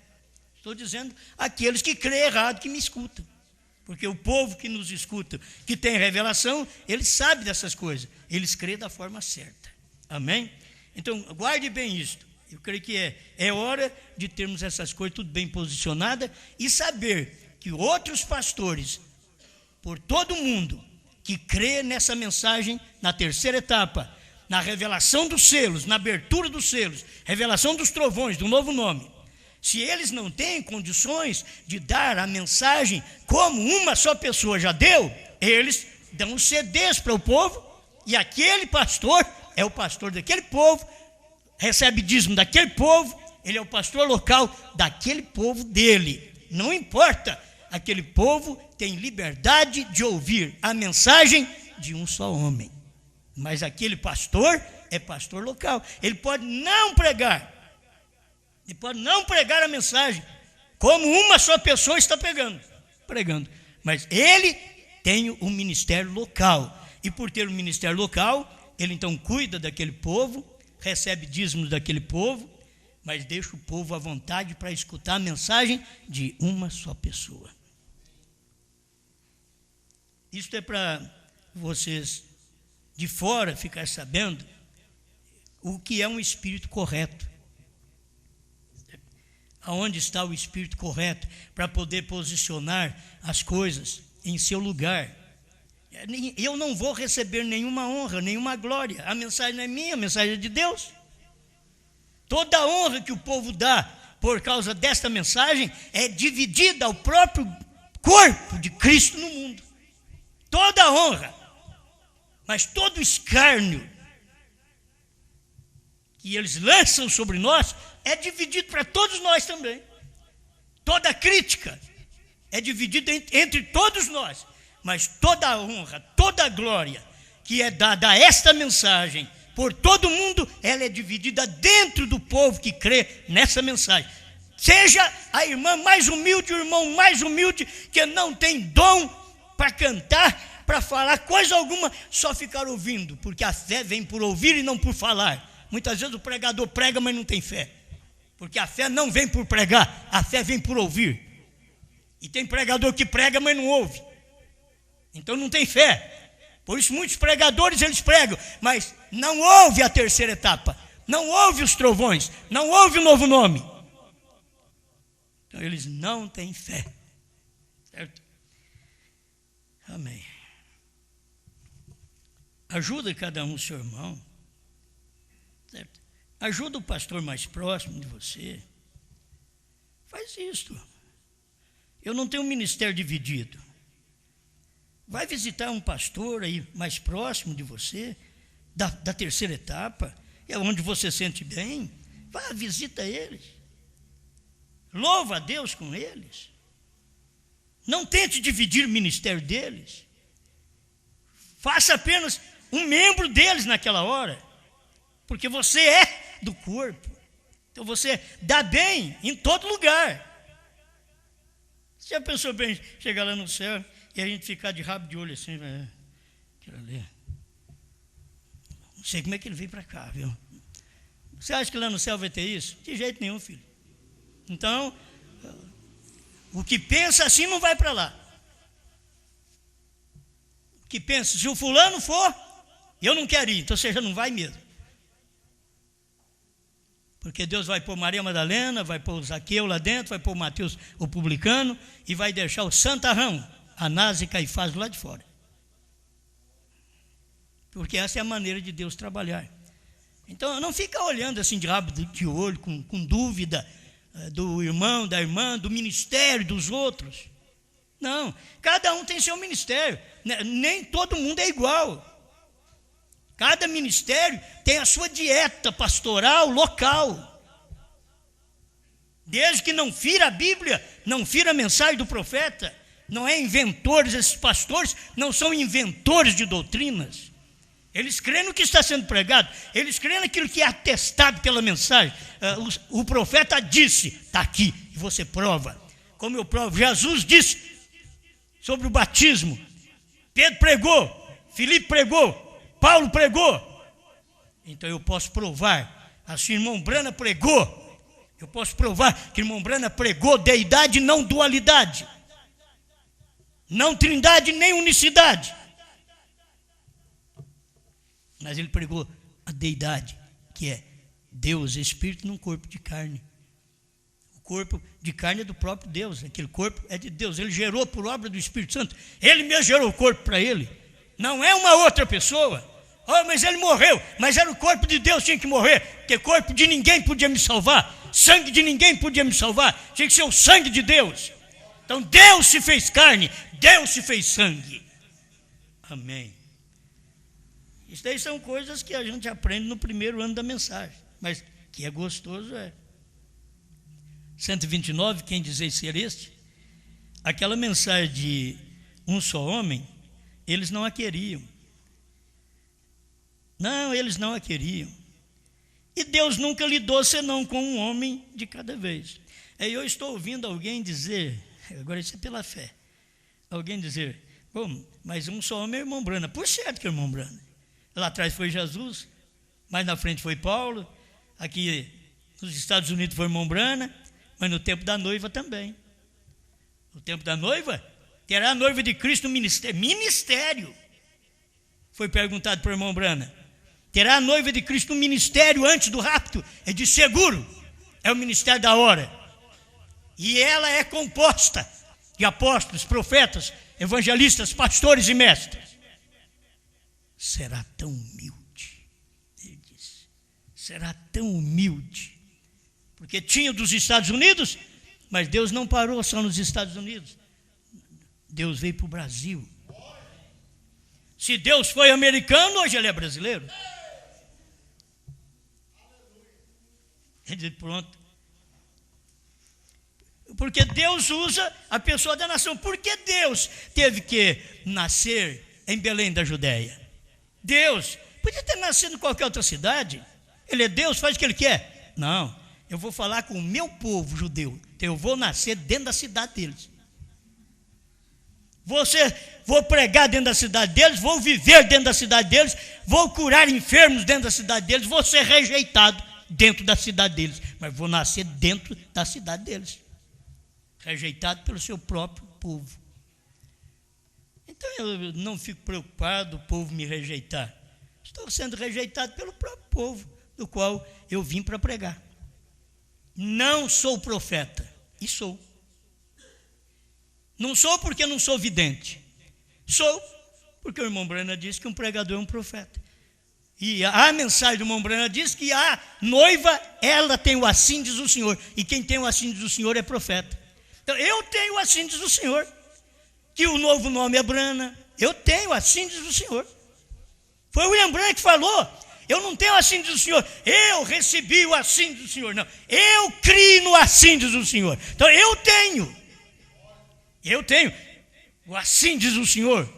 Estou dizendo aqueles que creem errado, que me escutam. Porque o povo que nos escuta, que tem revelação, eles sabem dessas coisas. Eles creem da forma certa. Amém? Então, guarde bem isto. Eu creio que é hora de termos essas coisas tudo bem posicionadas e saber que outros pastores, por todo o mundo, que crê nessa mensagem, na terceira etapa, na revelação dos selos, na abertura dos selos, revelação dos trovões, do novo nome, se eles não têm condições de dar a mensagem como uma só pessoa já deu, eles dão os CDs para o povo, e aquele pastor é o pastor daquele povo, recebe dízimo daquele povo, ele é o pastor local daquele povo dele. Não importa aquele povo tem liberdade de ouvir a mensagem de um só homem. Mas aquele pastor é pastor local. Ele pode não pregar. Ele pode não pregar a mensagem, como uma só pessoa está pregando. Mas ele tem um ministério local. E por ter um ministério local, ele então cuida daquele povo, recebe dízimos daquele povo, mas deixa o povo à vontade para escutar a mensagem de uma só pessoa. Isto é para vocês de fora ficar sabendo o que é um espírito correto. Aonde está o espírito correto para poder posicionar as coisas em seu lugar. Eu não vou receber nenhuma honra, nenhuma glória. A mensagem não é minha, a mensagem é de Deus. Toda a honra que o povo dá por causa desta mensagem é dividida ao próprio corpo de Cristo no mundo. Toda a honra, mas todo o escárnio que eles lançam sobre nós é dividido para todos nós também. Toda a crítica é dividida entre todos nós, mas toda a honra, toda a glória que é dada a esta mensagem por todo mundo, ela é dividida dentro do povo que crê nessa mensagem. Seja a irmã mais humilde, o irmão mais humilde, que não tem dom para cantar, para falar coisa alguma, só ficar ouvindo, porque a fé vem por ouvir e não por falar. Muitas vezes o pregador prega, mas não tem fé, porque a fé não vem por pregar, a fé vem por ouvir. E tem pregador que prega, mas não ouve, então não tem fé. Por isso muitos pregadores eles pregam, mas não ouve a terceira etapa, não ouve os trovões, não ouve o novo nome. Então eles não têm fé, certo? Amém. Ajuda cada um o seu irmão, certo? Ajuda o pastor mais próximo de você. Faz isto. Eu não tenho um ministério dividido. Vai visitar um pastor aí mais próximo de você, da terceira etapa, é onde você sente bem. Vá, visita eles. Louva a Deus com eles. Não tente dividir o ministério deles. Faça apenas um membro deles naquela hora, porque você é do corpo. Então você dá bem em todo lugar. Você já pensou bem chegar lá no céu e a gente ficar de rabo de olho assim, quero ler. Não sei como é que ele veio para cá, viu? Você acha que lá no céu vai ter isso? De jeito nenhum, filho. Então, o que pensa assim não vai para lá. O que pensa, se o fulano for, eu não quero ir, então você já não vai mesmo. Porque Deus vai pôr Maria Madalena, vai pôr o Zaqueu lá dentro, vai pôr o Mateus, o publicano, e vai deixar o santarrão, Anás e Caifás lá de fora. Porque essa é a maneira de Deus trabalhar. Então não fica olhando assim de rabo de olho, com dúvida do irmão, da irmã, do ministério dos outros. Não, cada um tem seu ministério, nem todo mundo é igual. Cada ministério tem a sua dieta pastoral local. Desde que não fira a Bíblia, não fira a mensagem do profeta, não é inventores, esses pastores não são inventores de doutrinas. Eles creem no que está sendo pregado, eles creem naquilo que é atestado pela mensagem. O profeta disse, está aqui, e você prova. Como eu provo, Jesus disse sobre o batismo, Pedro pregou, Filipe pregou, Paulo pregou. Então eu posso provar, assim irmão Brana pregou, eu posso provar que irmão Brana pregou deidade, não dualidade, não trindade, nem unicidade. Mas ele pregou a deidade, que é Deus, Espírito num corpo de carne. O corpo de carne é do próprio Deus, aquele corpo é de Deus. Ele gerou por obra do Espírito Santo, ele mesmo gerou o corpo para ele. Não é uma outra pessoa. Oh, mas ele morreu, mas era o corpo de Deus, tinha que morrer, porque corpo de ninguém podia me salvar, sangue de ninguém podia me salvar, tinha que ser o sangue de Deus. Então Deus se fez carne, Deus se fez sangue. Amém. Isso daí são coisas que a gente aprende no primeiro ano da mensagem, mas que é gostoso, é. 129, quem dizer ser este? aquela mensagem de um só homem, eles não a queriam. Não, eles não a queriam. E Deus nunca lidou senão com um homem de cada vez. Aí eu estou ouvindo alguém dizer, agora isso é pela fé, alguém dizer, bom, mas um só homem é o irmão Brana. Por certo que é o irmão Brana. Lá atrás foi Jesus, mais na frente foi Paulo, aqui nos Estados Unidos foi o irmão Brana, mas no tempo da noiva também. No tempo da noiva, terá a noiva de Cristo ministério. Foi perguntado para o irmão Brana. Terá a noiva de Cristo um ministério antes do rapto? É de seguro. É o ministério da hora. E ela é composta de apóstolos, profetas, evangelistas, pastores e mestres. Será tão humilde, ele disse. Será tão humilde. Porque tinha dos Estados Unidos, mas Deus não parou só nos Estados Unidos. Deus veio para o Brasil. Se Deus foi americano, hoje ele é brasileiro. Ele diz, pronto. Porque Deus usa a pessoa da nação. Por que Deus teve que nascer em Belém da Judéia? Deus podia ter nascido em qualquer outra cidade. Ele é Deus, faz o que ele quer. Não, eu vou falar com o meu povo judeu. Então eu vou nascer dentro da cidade deles. Vou pregar dentro da cidade deles, vou viver dentro da cidade deles, vou curar enfermos dentro da cidade deles, vou ser rejeitado dentro da cidade deles, mas vou nascer dentro da cidade deles, rejeitado pelo seu próprio povo. Então eu não fico preocupado o povo me rejeitar. Estou sendo rejeitado pelo próprio povo, do qual eu vim para pregar. Não sou profeta, e sou. Não sou porque não sou vidente. Sou porque o irmão Brana disse que um pregador é um profeta. E a mensagem do irmão Brana diz que a noiva, ela tem o assim diz o Senhor. E quem tem o assim diz o Senhor é profeta. Então eu tenho o assim diz o Senhor. Que o novo nome é Brana. Eu tenho assim diz o Senhor. Foi o William Brana que falou. Eu não tenho assim diz o Senhor. Eu recebi o assim diz o Senhor. Não. Eu crio no assim diz o Senhor. Então eu tenho. O assim diz o Senhor.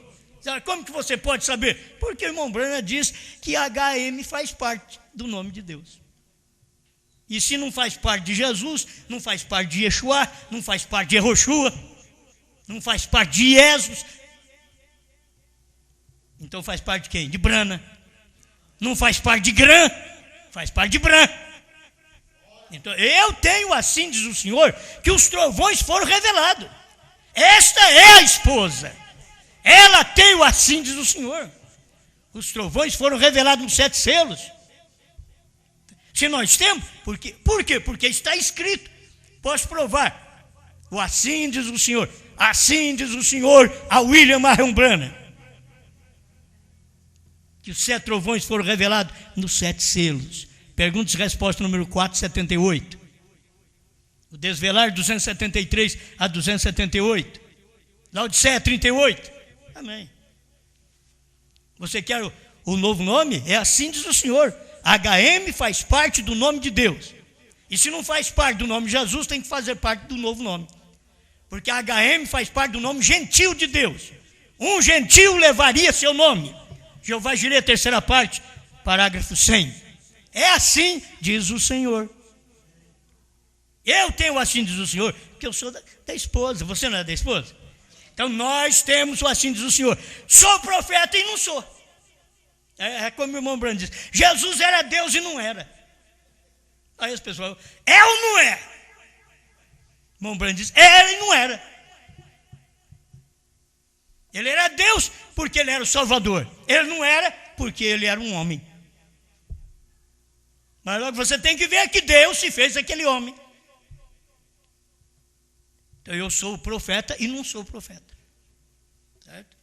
Como que você pode saber? Porque o irmão Brana diz que HM faz parte do nome de Deus. E se não faz parte de Jesus, não faz parte de Yeshua, não faz parte de Yehoshua, não faz parte de Jesus, então faz parte de quem? De Brana. Não faz parte de Gran, faz parte de Bran. Então eu tenho assim diz o Senhor, que os trovões foram revelados. Esta é a esposa. Ela tem o assim diz o Senhor. Os trovões foram revelados nos 7 selos. Se nós temos, por quê? Porque está escrito. Posso provar. O assim diz o Senhor. Assim diz o Senhor a William Marion Brana. Que os 7 trovões foram revelados nos 7 selos. Perguntas e resposta número 478. O Desvelar 273 a 278. Laodiceia 38. Amém. Você quer o novo nome? É assim diz o Senhor. HM faz parte do nome de Deus. E se não faz parte do nome de Jesus, tem que fazer parte do novo nome. Porque HM faz parte do nome gentil de Deus. Um gentil levaria seu nome. Jeová Jireh, terceira parte, parágrafo 100. É assim diz o Senhor. Eu tenho assim diz o Senhor, porque eu sou da esposa. Você não é da esposa? Então nós temos o assim diz o Senhor. Sou profeta e não sou. É como o irmão Brando diz. Jesus era Deus e não era. Aí as pessoas, é ou não é? O irmão Brando diz, era e não era. Ele era Deus porque ele era o Salvador. Ele não era porque ele era um homem. Mas logo você tem que ver que Deus se fez aquele homem. Então eu sou profeta e não sou profeta. Certo?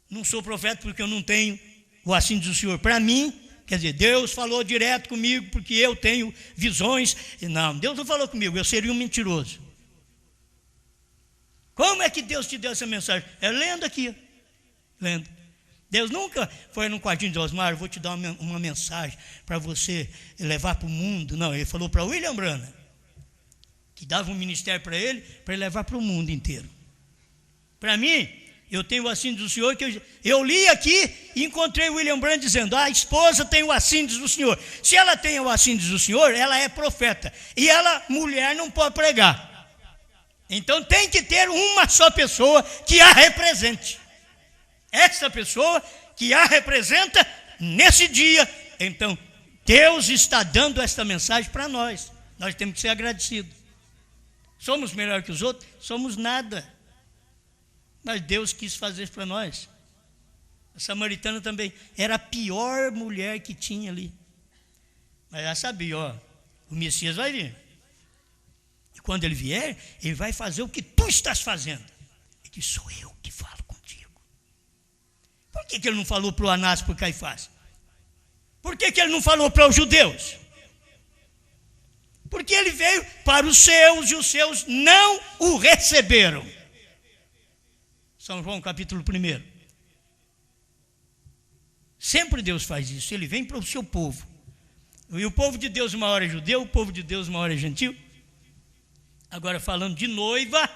Não sou profeta porque eu não tenho o assim diz o Senhor. Para mim, quer dizer, Deus falou direto comigo porque eu tenho visões. Não, Deus não falou comigo, eu seria um mentiroso. Como é que Deus te deu essa mensagem? É lendo aqui. Lendo. Deus nunca foi num quartinho de Osmar, vou te dar uma mensagem para você levar para o mundo. Não, ele falou para William Brana que dava um ministério para ele levar para o mundo inteiro. Para mim, eu tenho o assídio do Senhor, que eu li aqui e encontrei o William Branham dizendo, a esposa tem o assídio do Senhor. Se ela tem o assídio do Senhor, ela é profeta. E ela, mulher, não pode pregar. Então tem que ter uma só pessoa que a represente. Essa pessoa que a representa nesse dia. Então, Deus está dando esta mensagem para nós. Nós temos que ser agradecidos. Somos melhor que os outros? Somos nada. Mas Deus quis fazer isso para nós. A samaritana também era a pior mulher que tinha ali. Mas ela sabia, o Messias vai vir. E quando ele vier, ele vai fazer o que tu estás fazendo. Ele disse, sou eu que falo contigo. Por que ele não falou para o Anás e para o Caifás? Por que ele não falou para os judeus? Porque ele veio para os seus e os seus não o receberam. São João capítulo 1. Sempre Deus faz isso, ele vem para o seu povo. E o povo de Deus uma hora é judeu, o povo de Deus uma hora é gentil. Agora falando de noiva,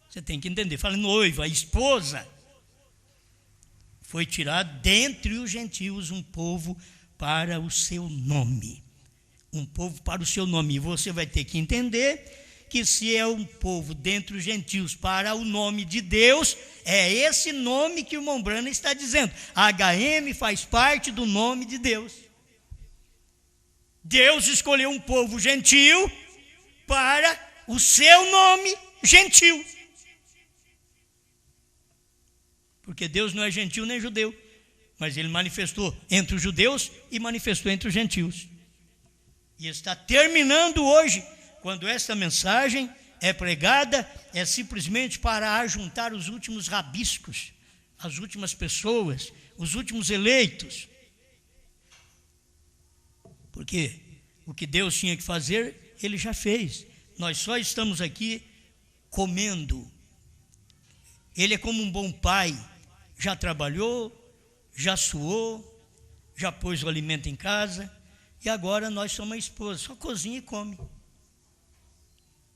você tem que entender, fala noiva, a esposa. Foi tirado dentre os gentios um povo para o seu nome. Um povo para o seu nome. E você vai ter que entender que se é um povo dentre os gentios para o nome de Deus, é esse nome que o irmão Branham está dizendo. A HM faz parte do nome de Deus. Deus escolheu um povo gentil para o seu nome gentil. Porque Deus não é gentil nem judeu, mas ele manifestou entre os judeus e manifestou entre os gentios. E está terminando hoje, quando esta mensagem é pregada, é simplesmente para ajuntar os últimos rabiscos, as últimas pessoas, os últimos eleitos. Porque o que Deus tinha que fazer, ele já fez. Nós só estamos aqui comendo. Ele é como um bom pai, já trabalhou, já suou, já pôs o alimento em casa, e agora nós somos a esposa, só cozinha e come.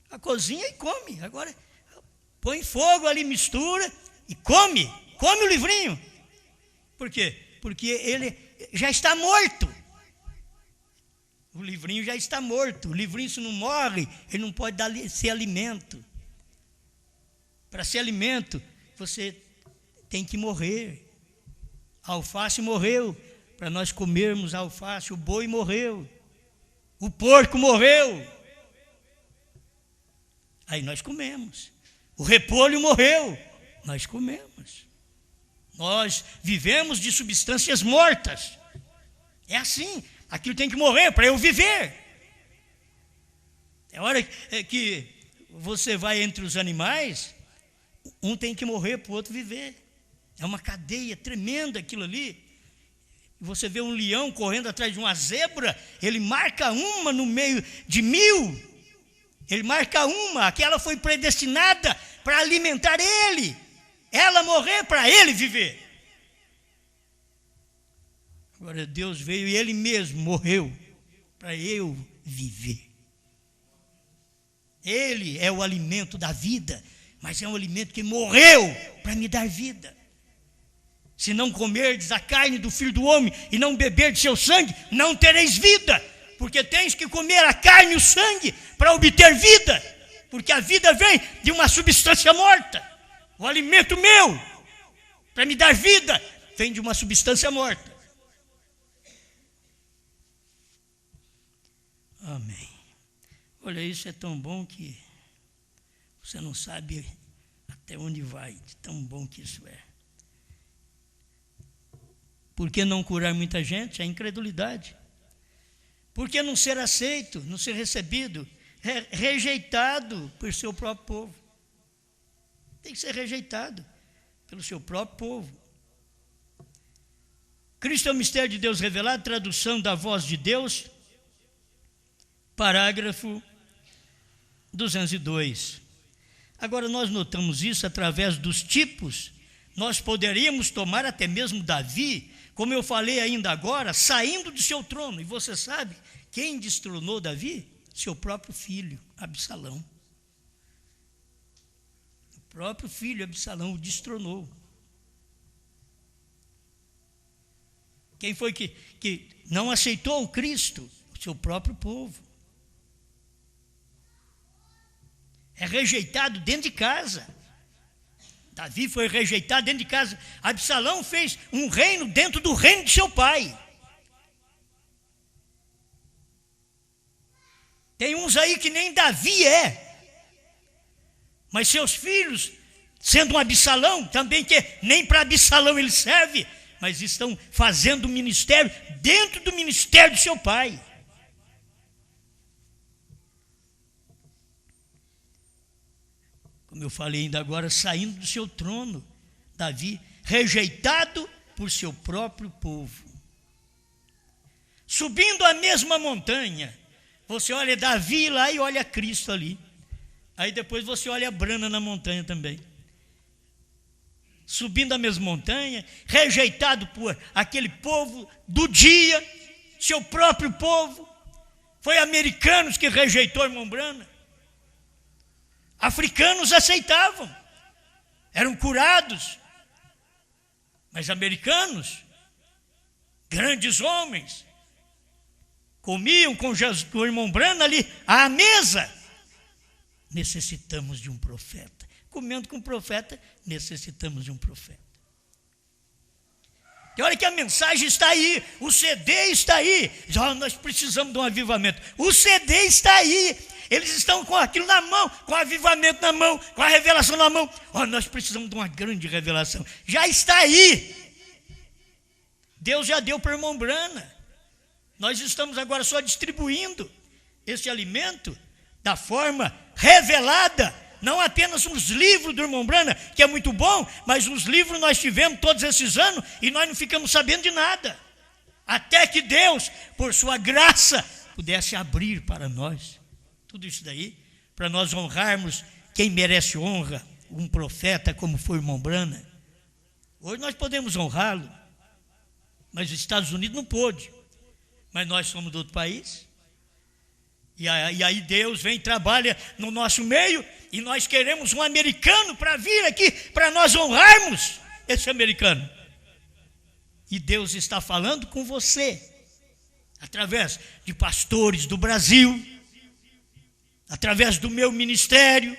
A cozinha e come. Agora põe fogo ali, mistura e come o livrinho. Por quê? Porque ele já está morto. O livrinho já está morto. O livrinho, se não morre, ele não pode ser alimento. Para ser alimento, você tem que morrer. A alface morreu para nós comermos a alface. O boi morreu. O porco morreu. Aí nós comemos. O repolho morreu. Nós comemos. Nós vivemos de substâncias mortas. É assim. Aquilo tem que morrer para eu viver. É hora que você vai entre os animais, um tem que morrer para o outro viver. É uma cadeia tremenda aquilo ali. Você vê um leão correndo atrás de uma zebra, ele marca uma no meio de 1000. Ele marca uma, aquela foi predestinada para alimentar ele. Ela morrer para ele viver. Agora Deus veio e ele mesmo morreu para eu viver. Ele é o alimento da vida, mas é um alimento que morreu para me dar vida. Se não comerdes a carne do Filho do Homem e não beberdes seu sangue, não tereis vida. Porque tens que comer a carne e o sangue para obter vida. Porque a vida vem de uma substância morta. O alimento meu, para me dar vida, vem de uma substância morta. Amém. Olha, isso é tão bom que você não sabe até onde vai, de tão bom que isso é. Por que não curar muita gente? É incredulidade. Por que não ser aceito, não ser recebido? Rejeitado por seu próprio povo. Tem que ser rejeitado pelo seu próprio povo. Cristo é o mistério de Deus revelado, tradução da voz de Deus, parágrafo 202. Agora nós notamos isso através dos tipos. Nós poderíamos tomar até mesmo Davi, como eu falei ainda agora, saindo de seu trono. E você sabe quem destronou Davi? Seu próprio filho, Absalão. próprio filho Absalão o destronou. Quem foi que não aceitou o Cristo? O seu próprio povo. É rejeitado dentro de casa. Davi foi rejeitado dentro de casa. Absalão fez um reino dentro do reino de seu pai. Tem uns aí que nem Davi é. Mas seus filhos, sendo um Absalão, também que nem para Absalão ele serve, mas estão fazendo um ministério dentro do ministério de seu pai. Como eu falei ainda agora, saindo do seu trono, Davi, rejeitado por seu próprio povo. Subindo a mesma montanha, você olha Davi lá e olha Cristo ali. Aí depois você olha a Brana na montanha também. Subindo a mesma montanha, rejeitado por aquele povo do dia, seu próprio povo. Foi americanos que rejeitou o irmão Brana. Africanos aceitavam, eram curados, mas americanos, grandes homens, comiam com o irmão Brana ali à mesa. Necessitamos de um profeta. Comendo com o profeta, necessitamos de um profeta. E olha que a mensagem está aí, o CD está aí. Nós precisamos de um avivamento. O CD está aí. Eles estão com aquilo na mão, com o avivamento na mão, com a revelação na mão. Nós precisamos de uma grande revelação. Já está aí. Deus já deu para o irmão Brana. Nós estamos agora só distribuindo esse alimento da forma revelada. Não apenas uns livros do irmão Brana, que é muito bom, mas os livros nós tivemos todos esses anos e nós não ficamos sabendo de nada. Até que Deus, por sua graça, pudesse abrir para nós tudo isso daí, para nós honrarmos quem merece honra, um profeta como foi o irmão Brana. Hoje nós podemos honrá-lo, mas os Estados Unidos não pôde. Mas nós somos de outro país. E aí Deus vem e trabalha no nosso meio, e nós queremos um americano para vir aqui, para nós honrarmos esse americano. E Deus está falando com você, através de pastores do Brasil, através do meu ministério.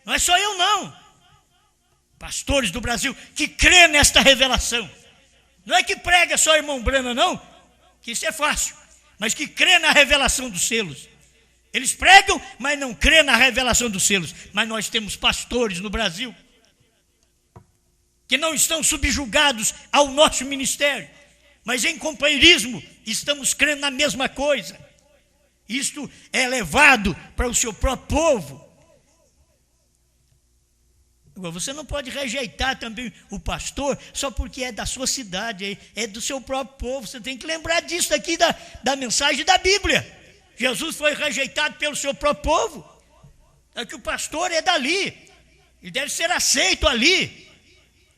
Não é só eu não. Pastores do Brasil que crê nesta revelação. Não é que prega só irmão Brana não, que isso é fácil, mas que crê na revelação dos selos. Eles pregam, mas não crê na revelação dos selos. Mas nós temos pastores no Brasil que não estão subjugados ao nosso ministério, mas em companheirismo estamos crendo na mesma coisa. Isto é levado para o seu próprio povo. Agora, você não pode rejeitar também o pastor só porque é da sua cidade, é do seu próprio povo. Você tem que lembrar disso aqui da mensagem da Bíblia. Jesus foi rejeitado pelo seu próprio povo. É que o pastor é dali, ele deve ser aceito ali.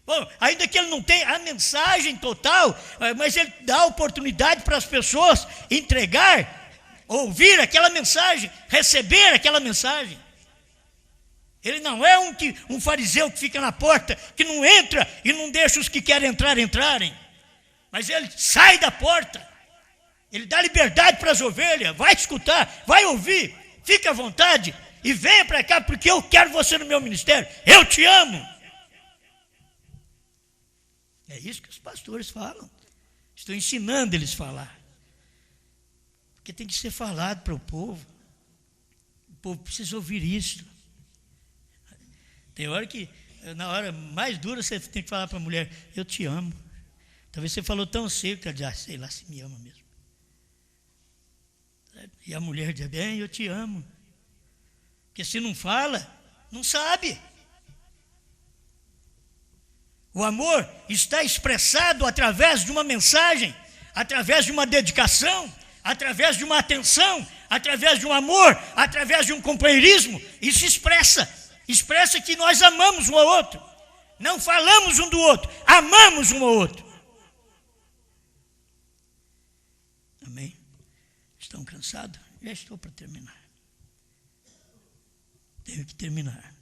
Bom, ainda que ele não tenha a mensagem total, mas ele dá oportunidade para as pessoas entregar, ouvir aquela mensagem, receber aquela mensagem. Ele não é um fariseu que fica na porta, que não entra e não deixa os que querem entrar entrarem. Mas ele sai da porta. Ele dá liberdade para as ovelhas. Vai escutar, vai ouvir. Fique à vontade e venha para cá porque eu quero você no meu ministério. Eu te amo. É isso que os pastores falam. Estou ensinando eles a falar. Porque tem que ser falado para o povo. O povo precisa ouvir isso. Tem hora que, na hora mais dura, você tem que falar para a mulher, eu te amo. Talvez você falou tão cedo que ela diz, sei lá se me ama mesmo. E a mulher diz, bem, eu te amo. Porque se não fala, não sabe. O amor está expressado através de uma mensagem, através de uma dedicação, através de uma atenção, através de um amor, através de um companheirismo. Isso expressa que nós amamos um ao outro. Não falamos um do outro, amamos um ao outro. Amém? Estão cansados? Já estou para terminar. Tenho que terminar.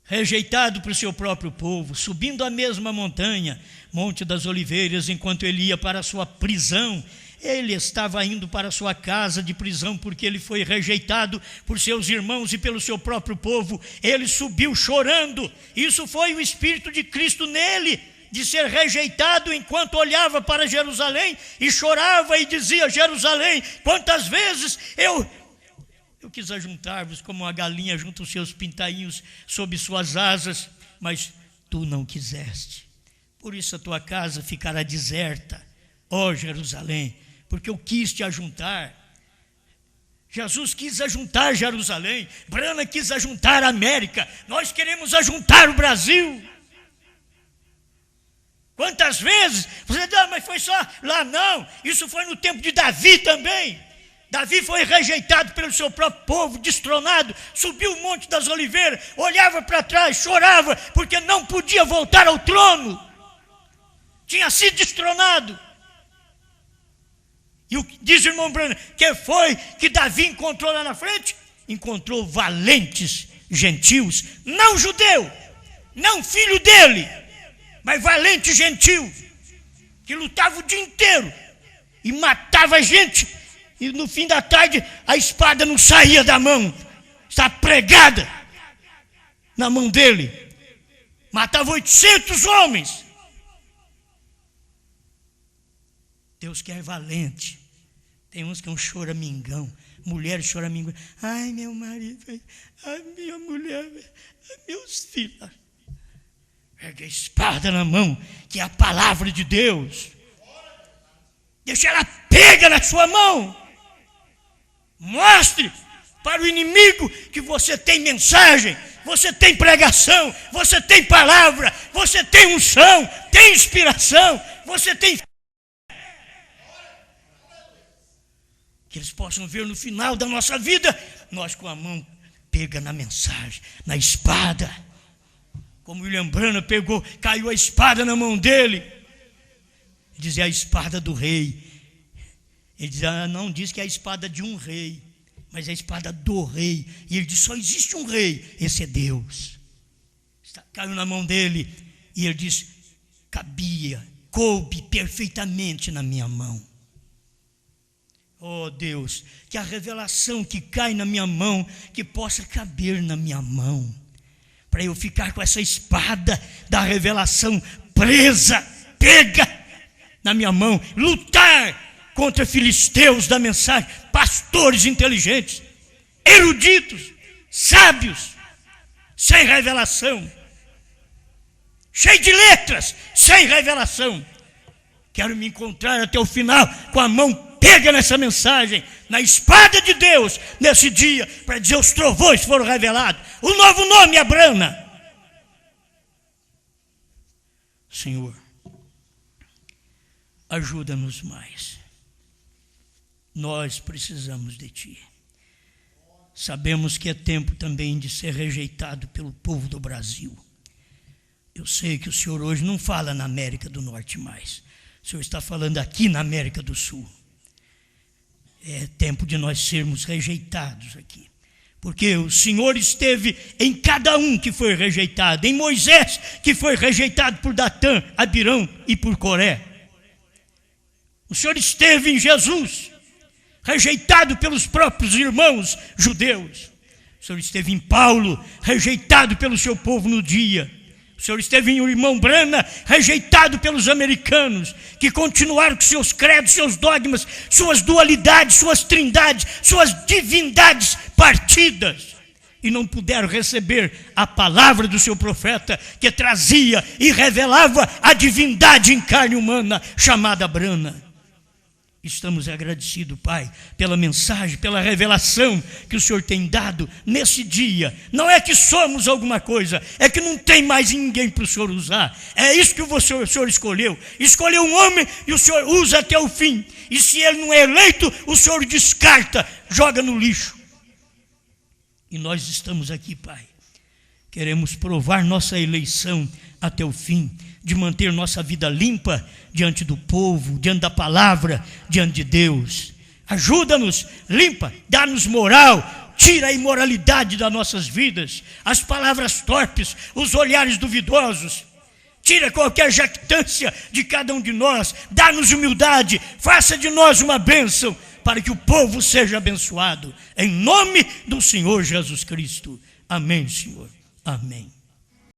rejeitado por seu próprio povo, subindo a mesma montanha, Monte das Oliveiras, enquanto ele ia para a sua prisão. Ele estava indo para a sua casa de prisão porque ele foi rejeitado por seus irmãos e pelo seu próprio povo. Ele subiu chorando. Isso foi o Espírito de Cristo nele, de ser rejeitado, enquanto olhava para Jerusalém e chorava e dizia: Jerusalém, quantas vezes eu quis ajuntar-vos como uma galinha junta os seus pintainhos sob suas asas, mas tu não quiseste. Por isso a tua casa ficará deserta, ó Jerusalém, porque eu quis te ajuntar. Jesus quis ajuntar Jerusalém, Brana quis ajuntar a América, nós queremos ajuntar o Brasil. Quantas vezes você diz: mas foi só lá? Não, isso foi no tempo de Davi também. Davi foi rejeitado pelo seu próprio povo, destronado, subiu o Monte das Oliveiras, olhava para trás, chorava, porque não podia voltar ao trono, tinha sido destronado. E o que diz o irmão Brana, que foi que Davi encontrou lá na frente? Encontrou valentes gentios, não judeu, não filho dele, mas valente gentil, que lutava o dia inteiro e matava gente, e no fim da tarde a espada não saía da mão, está pregada na mão dele, matava 800 homens. Deus quer valente. Tem uns que é um choramingão, mulheres choramingão. Ai, meu marido, ai, minha mulher, ai, meus filhos. Pega a espada na mão, que é a palavra de Deus. Deixa ela pega na sua mão. Mostre para o inimigo que você tem mensagem, você tem pregação, você tem palavra, você tem unção, tem inspiração, você tem fé. Que eles possam ver no final da nossa vida, nós com a mão pega na mensagem, na espada. Como William Branham pegou, caiu a espada na mão dele. Dizia: a espada do rei. Ele dizia: não diz que é a espada de um rei, mas é a espada do rei. E ele diz: só existe um rei, esse é Deus. Caiu na mão dele e ele diz: coube perfeitamente na minha mão. Oh Deus, que a revelação que cai na minha mão, que possa caber na minha mão, para eu ficar com essa espada da revelação presa, pega na minha mão, lutar contra filisteus da mensagem, pastores inteligentes, eruditos, sábios, sem revelação, cheio de letras, sem revelação. Quero me encontrar até o final com a mão pega nessa mensagem, na espada de Deus, nesse dia, para dizer: os trovões foram revelados, o novo nome é Brana. Senhor, ajuda-nos mais. Nós precisamos de Ti. Sabemos que é tempo também de ser rejeitado pelo povo do Brasil. Eu sei que o Senhor hoje não fala na América do Norte mais. O Senhor está falando aqui na América do Sul. É tempo de nós sermos rejeitados aqui. Porque o Senhor esteve em cada um que foi rejeitado. Em Moisés, que foi rejeitado por Datã, Abirão e por Coré. O Senhor esteve em Jesus, rejeitado pelos próprios irmãos judeus. O Senhor esteve em Paulo, rejeitado pelo seu povo no dia. O Senhor esteve em o irmão Brana, rejeitado pelos americanos, que continuaram com seus credos, seus dogmas, suas dualidades, suas trindades, suas divindades partidas, e não puderam receber a palavra do seu profeta, que trazia e revelava a divindade em carne humana, chamada Brana. Estamos agradecidos, Pai, pela mensagem, pela revelação que o Senhor tem dado nesse dia. Não é que somos alguma coisa, é que não tem mais ninguém para o Senhor usar. É isso que o Senhor escolheu. Escolheu um homem e o Senhor usa até o fim. E se ele não é eleito, o Senhor descarta, joga no lixo. E nós estamos aqui, Pai. Queremos provar nossa eleição até o fim, de manter nossa vida limpa diante do povo, diante da palavra, diante de Deus. Ajuda-nos, limpa, dá-nos moral, Tira a imoralidade das nossas vidas, as palavras torpes, os olhares duvidosos. Tira qualquer jactância de cada um de nós. Dá-nos humildade, faça de nós uma bênção, para que o povo seja abençoado. Em nome do Senhor Jesus Cristo. Amém, Senhor. Amém.